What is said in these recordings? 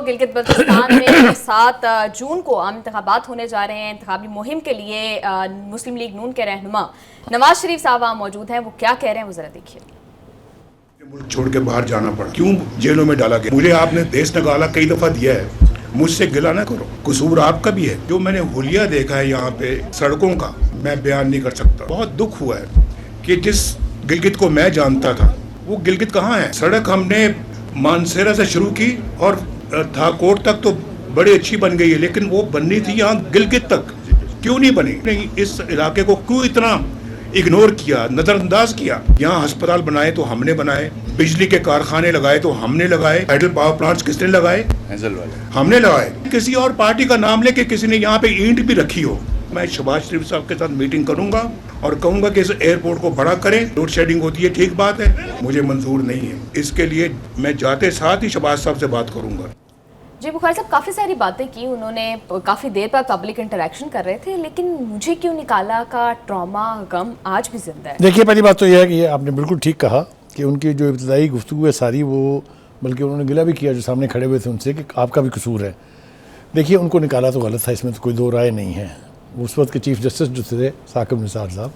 گلگت بلتستان میں 7 جون کو عام انتخابات ہونے جا رہے ہیں. انتخابی مہم کے لیے مسلم لیگ نون کے رہنما نواز شریف صاحب وہاں موجود ہیں. وہ کیا کہہ رہے ہیں وہ ذرا دیکھیے. ملک چھوڑ کے باہر جانا پڑا, کیوں جیلوں میں ڈالا گیا؟ مجھے آپ نے دیش نکالا کئی دفعہ دیا ہے, مجھ سے گلا نہ کرو, قصور آپ کا بھی ہے. جو میں نے حلیہ دیکھا ہے یہاں پہ سڑکوں کا, میں بیان نہیں کر سکتا. بہت دکھ ہوا ہے کہ جس گلگت کو میں جانتا تھا وہ گلگت کہاں ہے. سڑک ہم نے مانسیرا سے شروع کی اور تھاکوٹ تک تو بڑی اچھی بن گئی ہے, لیکن وہ بننی تھی یہاں گلگت تک, کیوں نہیں بنی؟ نہیں, اس علاقے کو کیوں اتنا اگنور کیا, نظر انداز کیا؟ یہاں ہسپتال بنائے تو ہم نے بنائے, بجلی کے کارخانے لگائے تو ہم نے لگائے, ہائیڈل پاور پلانٹس کس نے لگائے؟ ہم نے لگائے. کسی اور پارٹی کا نام لے کے کسی نے یہاں پہ اینٹ بھی رکھی ہو. میں شہباز شریف صاحب کے ساتھ میٹنگ کروں گا اور کہوں گا کہ اس ایئرپورٹ کو بڑا کریں. لوڈ شیڈنگ ہوتی ہے, ٹھیک بات ہے, مجھے منظور نہیں ہے. اس کے لیے میں جاتے ساتھ ہی شہباز صاحب سے بات کروں گا. جی بخاری صاحب کافی ساری باتیں کی انہوں نے, کافی دیر پر پبلک انٹریکشن کر رہے تھے, لیکن مجھے کیوں نکالا کا ٹراما غم آج بھی زندہ ہے. دیکھیے, پہلی بات تو یہ ہے کہ آپ نے بالکل ٹھیک کہا کہ ان کی جو ابتدائی گفتگو ہے ساری, وہ بلکہ انہوں نے گلہ بھی کیا جو سامنے کھڑے ہوئے تھے ان سے کہ آپ کا بھی قصور ہے. دیکھیے, ان کو نکالا تو غلط تھا, اس میں تو کوئی دو رائے نہیں ہے. اس وقت کے چیف جسٹس جو تھے ثاقب نثار صاحب,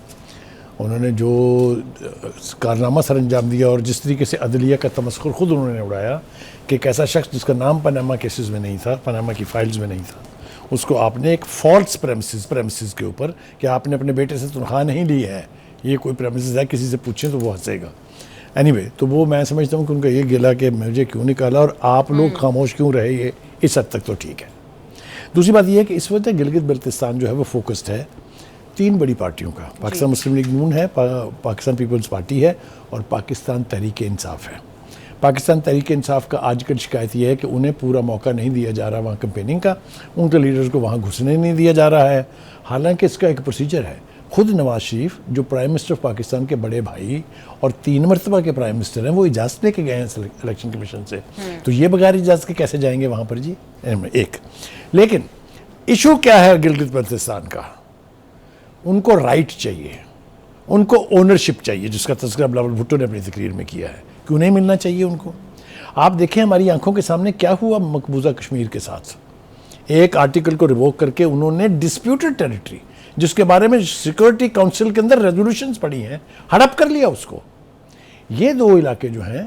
انہوں نے جو کارنامہ سر انجام دیا اور جس طریقے سے عدلیہ کا تمسخر خود انہوں نے اڑایا کہ ایک ایسا شخص جس کا نام پاناما کیسز میں نہیں تھا, پاناما کی فائلز میں نہیں تھا, اس کو آپ نے ایک فالس پریمسز کے اوپر کہ آپ نے اپنے بیٹے سے تنخواہ نہیں لی ہے, یہ کوئی پریمسز ہے, کسی سے پوچھیں تو وہ ہنسے گا. اینی تو وہ میں سمجھتا ہوں کہ ان کا یہ گلا کہ مجھے کیوں نکالا اور آپ لوگ خاموش کیوں رہے, یہ اس حد تک تو ٹھیک ہے. دوسری بات یہ ہے کہ اس وقت گلگت بلتستان جو ہے وہ فوکسڈ ہے 3 بڑی پارٹیوں کا. پاکستان مسلم لیگ نون ہے, پاکستان پیپلز پارٹی ہے اور پاکستان تحریک انصاف ہے. پاکستان تحریک انصاف کا آج کل شکایت یہ ہے کہ انہیں پورا موقع نہیں دیا جا رہا وہاں کمپیننگ کا, ان کے لیڈرز کو وہاں گھسنے نہیں دیا جا رہا ہے, حالانکہ اس کا ایک پروسیجر ہے. خود نواز شریف جو پرائم منسٹر آف پاکستان کے بڑے بھائی اور 3 مرتبہ کے پرائم منسٹر ہیں, وہ اجازت لے کے گئے ہیں الیکشن کمیشن سے, تو یہ بغیر اجازت کے کیسے جائیں گے وہاں پر جی؟ ایک. لیکن ایشو کیا ہے گلگت بلتستان کا؟ ان کو رائٹ چاہیے, ان کو اونرشپ چاہیے, جس کا تذکرہ بلاول بھٹو نے اپنی تقریر میں کیا ہے. کیوں نہیں ملنا چاہیے ان کو؟ آپ دیکھیں ہماری آنکھوں کے سامنے کیا ہوا مقبوضہ کشمیر کے ساتھ. ایک آرٹیکل کو ریووک کر کے انہوں نے ڈسپیوٹڈ ٹیریٹری, جس کے بارے میں سیکورٹی کونسل کے اندر ریزولوشنز پڑی ہیں, ہڑپ کر لیا اس کو. یہ 2 علاقے جو ہیں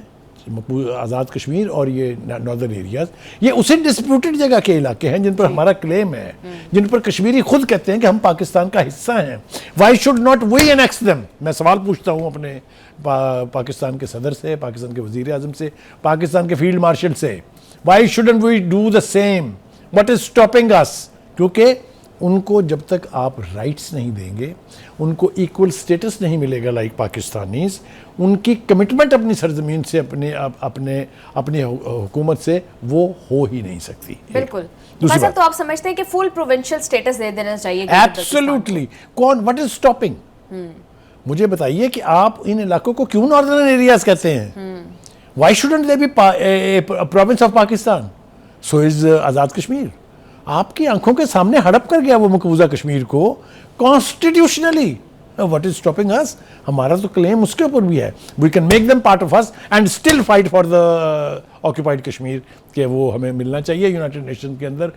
آزاد کشمیر اور یہ ناردرن ایریاز, یہ اسی ڈسپیوٹڈ جگہ کے علاقے ہیں جن پر ہمارا کلیم ہے, جن پر کشمیری خود کہتے ہیں کہ ہم پاکستان کا حصہ ہیں. Why should not we annex them? میں سوال پوچھتا ہوں اپنے پاکستان کے صدر سے, پاکستان کے وزیر اعظم سے, پاکستان کے فیلڈ مارشل سے, why shouldn't we do the same? What is stopping us? کیونکہ ان کو جب تک آپ رائٹس نہیں دیں گے, ان کو ایکول سٹیٹس نہیں ملے گا لائک پاکستانیز, ان کی کمٹمنٹ اپنی سرزمین سے, اپنے حکومت سے, وہ ہو ہی نہیں سکتی. بالکل. تو آپ سمجھتے ہیں کہ فل پروونشل سٹیٹس دے دینا چاہیے؟ ایبسولوٹلی. کون, واٹ از اسٹاپنگ؟ مجھے بتائیے کہ آپ ان علاقوں کو کیوں ناردرن ایریاز کہتے ہیں؟ Why shouldn't they be province of Pakistan? So is Azad Kashmir. آپ کی آنکھوں کے سامنے ہڑپ کر گیا وہ مقبوضہ کشمیر کو constitutionally. What is stopping us? ہمارا تو کلیم اس کے اوپر بھی ہے. We can make them part of us and still fight for the occupied Kashmir, کہ وہ ہمیں ملنا چاہیے. یونائٹڈ نیشن کے اندر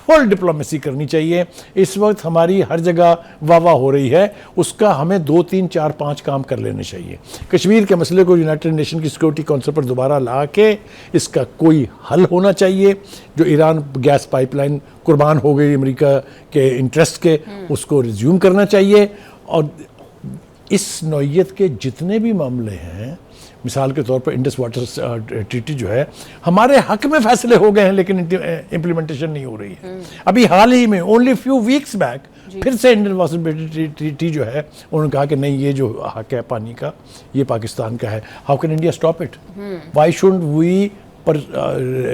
فل ڈپلومیسی کرنی چاہیے. اس وقت ہماری ہر جگہ واہ واہ ہو رہی ہے, اس کا ہمیں 2 3 4 5 کام کر لینے چاہیے. کشمیر کے مسئلے کو یونائٹڈ نیشن کی سیکورٹی کونسل پر دوبارہ لا کے اس کا کوئی حل ہونا چاہیے. جو ایران گیس پائپ لائن قربان ہو گئی امریکہ کے انٹرسٹ کے, اس کو ریزیوم کرنا چاہیے. اور اس نوعیت کے جتنے بھی معاملے ہیں, مثال کے طور پر انڈس واٹر ٹریٹی جو ہے, ہمارے حق میں فیصلے ہو گئے ہیں لیکن امپلیمنٹیشن نہیں ہو رہی ہے. ابھی حال ہی میں اونلی فیو ویکس بیک پھر سے انڈین واٹر ٹریٹی جو ہے, انہوں نے کہا کہ نہیں, یہ جو حق ہے پانی کا یہ پاکستان کا ہے. How can India stop it? Why shouldn't we پر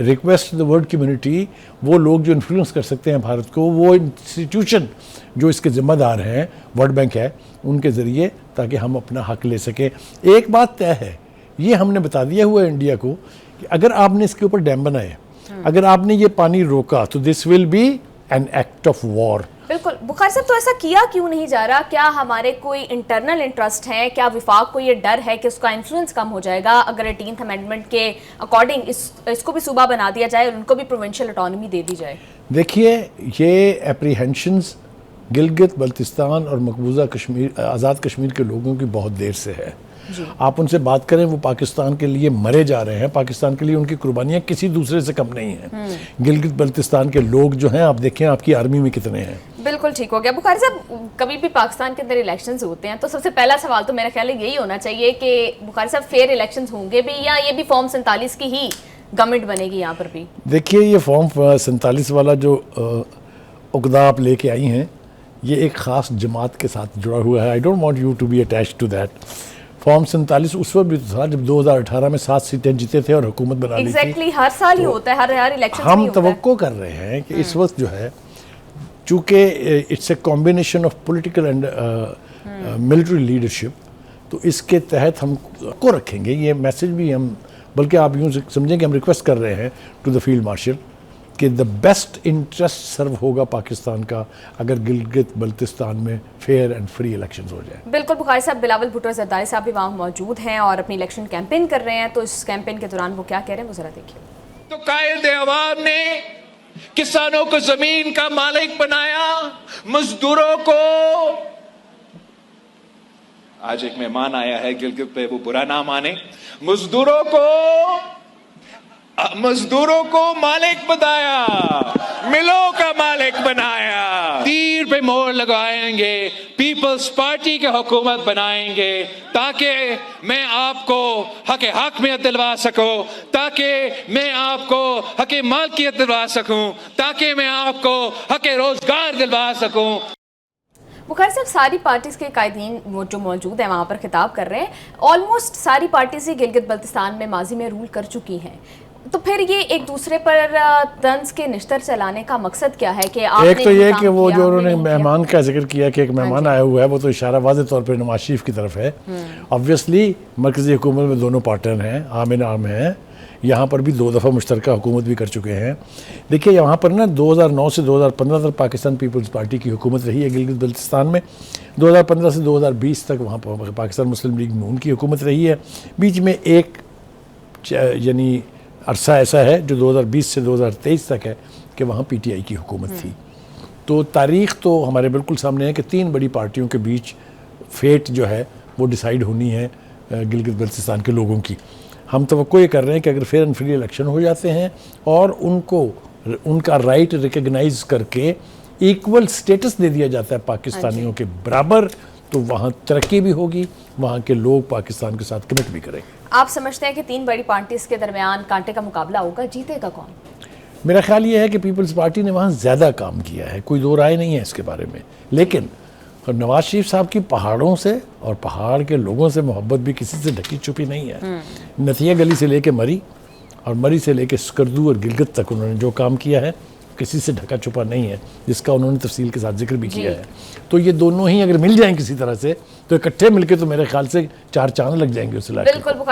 ریکویسٹ دا ورلڈ کمیونٹی, وہ لوگ جو انفلوئنس کر سکتے ہیں بھارت کو, وہ انسٹیٹیوشن جو اس کے ذمہ دار ہیں, ورلڈ بینک ہے, ان کے ذریعے, تاکہ ہم اپنا حق لے سکیں. ایک بات طے ہے, یہ ہم نے بتا دیا ہوا ہے انڈیا کو کہ اگر آپ نے اس کے اوپر ڈیم بنائے, اگر آپ نے یہ پانی روکا, تو this will be an act of war. بالکل بخاری صاحب، تو ایسا کیا کیوں نہیں جا رہا؟ کیا ہمارے کوئی انٹرنل انٹرسٹ ہیں؟ کیا وفاق کو یہ ڈر ہے کہ اس کا انفلوئنس کم ہو جائے گا اگر 18th امینڈمنٹ کے اکارڈنگ اس کو بھی صوبہ بنا دیا جائے اور ان کو بھی پروونشل اٹانومی دے دی جائے؟ دیکھیے، یہ اپریہنشنز گلگت بلتستان اور مقبوضہ کشمیر، آزاد کشمیر کے لوگوں کی بہت دیر سے ہے. آپ ان سے بات کریں، وہ پاکستان کے لیے مرے جا رہے ہیں، پاکستان کے لیے ان کی قربانیاں کسی دوسرے سے کم نہیں ہیں. گلگت بلتستان کے لوگ جو ہیں، آپ دیکھیں آپ کی آرمی میں کتنے ہیں. بالکل ٹھیک ہو گیا. بخاری صاحب، کبھی بھی پاکستان کے اندر الیکشنز ہوتے ہیں تو سب سے پہلا سوال تو میرا خیال ہے یہی ہونا چاہیے کہ بخاری صاحب فیئر الیکشنز ہوں گے بھی، یا یہ بھی فارم 47 کی ہی گورنمنٹ بنے گی یہاں پر بھی؟ دیکھیے، یہ فارم 47 والا جو عقدہ آپ لے کے آئی ہیں، یہ ایک خاص جماعت کے ساتھ جڑا ہوا ہے. I don't want you to be attached to that. Form 47 اس وقت بھی تھا جب 2018 میں 7 سیٹیں جیتے تھے اور حکومت بنا لی تھی. ایگزیکٹلی، ہر سال ہی ہوتا ہے، ہر الیکشن ہم توقع کر رہے ہیں کہ اس وقت جو ہے، چونکہ it's a combination of political and military leadership, تو اس کے تحت ہم کو رکھیں گے. یہ میسج بھی ہم، بلکہ آپ یوں سمجھیں کہ ہم ریکویسٹ کر رہے ہیں ٹو دا فیلڈ مارشل کہ دا بیسٹ انٹرسٹ سرو ہوگا پاکستان کا اگر گلگت بلتستان میں فیئر اینڈ فری الیکشنز ہو جائیں. بالکل بخاری صاحب، بلاول بھٹو زرداری صاحب بھی وہاں موجود ہیں اور اپنی الیکشن کیمپین کر رہے ہیں، تو اس کیمپین کے دوران وہ کیا کہہ رہے ہیں وہ ذرا دیکھیے. تو قائد عوام نے کسانوں کو زمین کا مالک بنایا، مزدوروں کو، آج ایک مہمان آیا ہے گلگت پہ، وہ برا نہ مانے، مزدوروں کو مالک بنایا، ملوں کا مالک بنایا، تیر پہ مہر لگائیں گے، پیپلز پارٹی کی حکومت بنائیں گے تاکہ میں آپ کو حق میں دلوا سکوں، تاکہ میں آپ کو حق مالکیت دلوا سکوں، تاکہ میں آپ کو حق روزگار دلوا سکوں. بخاری صاحب، ساری پارٹیز کے قائدین وہ جو موجود ہیں وہاں پر خطاب کر رہے ہیں، آلموسٹ ساری پارٹیز ہی گلگت بلتستان میں ماضی میں رول کر چکی ہیں، تو پھر یہ ایک دوسرے پر طنز کے نشتر چلانے کا مقصد کیا ہے؟ کہ آپ ایک تو یہ کہ وہ جو انہوں نے مہمان کا ذکر کیا کہ ایک مہمان آیا ہوا ہے، وہ تو اشارہ واضح طور پہ نواز شریف کی طرف ہے. آبویسلی مرکزی حکومت میں دونوں پارٹنر ہیں، عام ہیں، یہاں پر بھی 2 دفعہ مشترکہ حکومت بھی کر چکے ہیں. دیکھیے، یہاں پر نا 2009 سے 2015 تک پاکستان پیپلز پارٹی کی حکومت رہی ہے گلگت بلتستان میں. 2015 سے 2020 تک وہاں پر پاکستان مسلم لیگ نون کی حکومت رہی ہے. بیچ میں ایک یعنی عرصہ ایسا ہے جو 2020 سے 2023 تک ہے کہ وہاں پی ٹی آئی کی حکومت تھی. تو تاریخ تو ہمارے بالکل سامنے ہے کہ 3 بڑی پارٹیوں کے بیچ فیٹ جو ہے وہ ڈیسائیڈ ہونی ہے گلگت بلتستان کے لوگوں کی. ہم توقع یہ کر رہے ہیں کہ اگر فیئر اینڈ فری الیکشن ہو جاتے ہیں اور ان کو ان کا رائٹ ریکگنائز کر کے ایکول سٹیٹس دے دیا جاتا ہے پاکستانیوں کے برابر، تو وہاں ترقی بھی ہوگی، وہاں کے لوگ پاکستان کے ساتھ کمٹ بھی کریں گے. آپ سمجھتے ہیں کہ 3 بڑی پارٹیز کے درمیان کانٹے کا مقابلہ ہوگا، جیتے گا کون؟ میرا خیال یہ ہے کہ پیپلز پارٹی نے وہاں زیادہ کام کیا ہے، کوئی دو رائے نہیں ہے اس کے بارے میں. لیکن نواز شریف صاحب کی پہاڑوں سے اور پہاڑ کے لوگوں سے محبت بھی کسی سے ڈھکی چھپی نہیں ہے. نتیہ گلی سے لے کے مری اور مری سے لے کے سکردو اور گلگت تک انہوں نے جو کام کیا ہے کسی سے ڈھکا چھپا نہیں ہے، جس کا انہوں نے تفصیل کے ساتھ ذکر بھی کیا ہے. تو یہ دونوں ہی اگر مل جائیں کسی طرح سے تو اکٹھے مل کے تو میرے خیال سے 4 چاند لگ جائیں گے اس علاقے کو. بالکل.